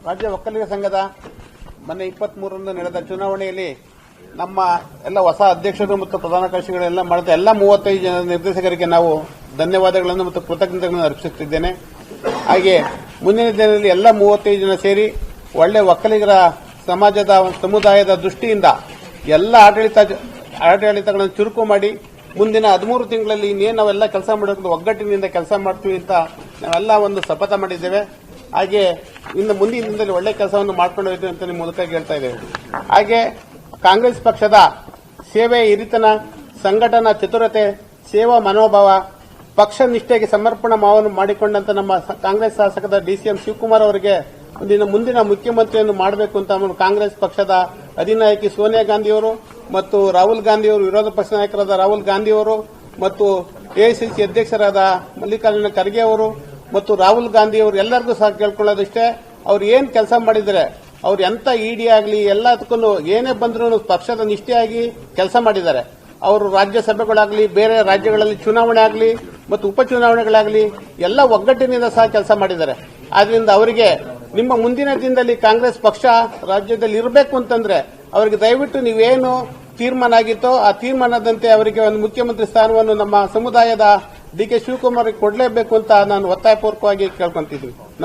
ರಾಜ್ಯ ಒಕ್ಕಲಿಗ ಸಂಘದ ಮೊನ್ನೆ 23ರಂದು ನಡೆದ ಚುನಾವಣೆಯಲ್ಲಿ ನಮ್ಮ ಎಲ್ಲ ಹೊಸ ಅಧ್ಯಕ್ಷರು ಮತ್ತು ಪ್ರಧಾನ ಕಾರ್ಯದರ್ಶಿಗಳೆಲ್ಲ ಮಾಡಿದ ಎಲ್ಲ 35 ಜನ ನಿರ್ದೇಶಕರಿಗೆ ನಾವು ಧನ್ಯವಾದಗಳನ್ನು ಮತ್ತು ಕೃತಜ್ಞತೆಗಳನ್ನು ಅರ್ಪಿಸುತ್ತಿದ್ದೇನೆ. ಹಾಗೆ ಮುಂದಿನ ದಿನದಲ್ಲಿ ಎಲ್ಲ 35 ಜನ ಸೇರಿ ಒಳ್ಳೆ ಒಕ್ಕಲಿಗರ ಸಮಾಜದ ಸಮುದಾಯದ ದೃಷ್ಟಿಯಿಂದ ಎಲ್ಲ ಆಡಳಿತಗಳನ್ನು ಚುರುಕು ಮಾಡಿ ಮುಂದಿನ 13 ತಿಂಗಳಲ್ಲಿ ಇನ್ನೇನು ನಾವೆಲ್ಲ ಕೆಲಸ ಮಾಡಬೇಕು ಒಗ್ಗಟ್ಟಿನಿಂದ ಕೆಲಸ ಮಾಡ್ತೀವಿ ಅಂತ ನಾವೆಲ್ಲ ಒಂದು ಶಪಥ ಮಾಡಿದ್ದೇವೆ. ಹಾಗೆ ಇನ್ನು ಮುಂದಿನ ದಿನದಲ್ಲಿ ಒಳ್ಳೆ ಕೆಲಸವನ್ನು ಮಾಡ್ಕೊಂಡು ಹೋಗ್ತೀವಿ ಅಂತ ನಿಮ್ಮ ಮೂಲಕ ಹೇಳ್ತಾ ಇದ್ದೇವೆ. ಹಾಗೆ ಕಾಂಗ್ರೆಸ್ ಪಕ್ಷದ ಸೇವೆ, ಹಿರಿತನ, ಸಂಘಟನಾ ಚತುರತೆ, ಸೇವಾ ಮನೋಭಾವ, ಪಕ್ಷ ನಿಷ್ಠೆಗೆ ಸಮರ್ಪಣಾ ಭಾವವನ್ನು ಮಾಡಿಕೊಂಡಂತ ನಮ್ಮ ಕಾಂಗ್ರೆಸ್ ಶಾಸಕದ ಡಿಸಿಎಂ ಶಿವಕುಮಾರ್ ಅವರಿಗೆ ಮುಂದಿನ ಮುಖ್ಯಮಂತ್ರಿಯನ್ನು ಮಾಡಬೇಕು ಅಂತ ಕಾಂಗ್ರೆಸ್ ಪಕ್ಷದ ಅಧಿನಾಯಕಿ ಸೋನಿಯಾ ಗಾಂಧಿಯವರು ಮತ್ತು ರಾಹುಲ್ ಗಾಂಧಿಯವರು, ವಿರೋಧ ಪಕ್ಷ ನಾಯಕರಾದ ರಾಹುಲ್ ಗಾಂಧಿಯವರು ಮತ್ತು ಎಐಸಿಸಿ ಅಧ್ಯಕ್ಷರಾದ ಮಲ್ಲಿಕಾರ್ಜುನ ಖರ್ಗೆ ಅವರು ಮತ್ತು ರಾಹುಲ್ ಗಾಂಧಿಯವರು ಎಲ್ಲರಿಗೂ ಸಹ ಕೇಳ್ಕೊಳ್ಳೋದಿಷ್ಟೇ, ಅವ್ರು ಏನ್ ಕೆಲಸ ಮಾಡಿದರೆ, ಅವ್ರು ಎಂತ ಇಡಿ ಆಗಲಿ ಎಲ್ಲದಕ್ಕೂ ಏನೇ ಬಂದರೂ ಪಕ್ಷದ ನಿಷ್ಠೆಯಾಗಿ ಕೆಲಸ ಮಾಡಿದ್ದಾರೆ. ಅವರು ರಾಜ್ಯಸಭೆಗಳಾಗಲಿ, ಬೇರೆ ರಾಜ್ಯಗಳಲ್ಲಿ ಚುನಾವಣೆ ಆಗಲಿ ಮತ್ತು ಉಪಚುನಾವಣೆಗಳಾಗಲಿ ಎಲ್ಲ ಒಗ್ಗಟ್ಟಿನಿಂದ ಸಹ ಕೆಲಸ ಮಾಡಿದ್ದಾರೆ. ಆದ್ರಿಂದ ಅವರಿಗೆ ನಿಮ್ಮ ಮುಂದಿನ ದಿನದಲ್ಲಿ ಕಾಂಗ್ರೆಸ್ ಪಕ್ಷ ರಾಜ್ಯದಲ್ಲಿ ಇರಬೇಕು ಅಂತಂದ್ರೆ ಅವರಿಗೆ ದಯವಿಟ್ಟು ನೀವೇನು ತೀರ್ಮಾನ ಆಗಿತ್ತೋ ಆ ತೀರ್ಮಾನದಂತೆ ಅವರಿಗೆ ಒಂದು ಮುಖ್ಯಮಂತ್ರಿ ಸ್ಥಾನವನ್ನು ನಮ್ಮ ಸಮುದಾಯದ ಡಿ ಕೆ ಶಿವಕುಮಾರ್ ಕೊಡಲೇಬೇಕು ಅಂತ ನಾನು ಒತ್ತಾಯಪೂರ್ವಕವಾಗಿ ಕೇಳ್ಕೊಂತಿದ್ವಿ.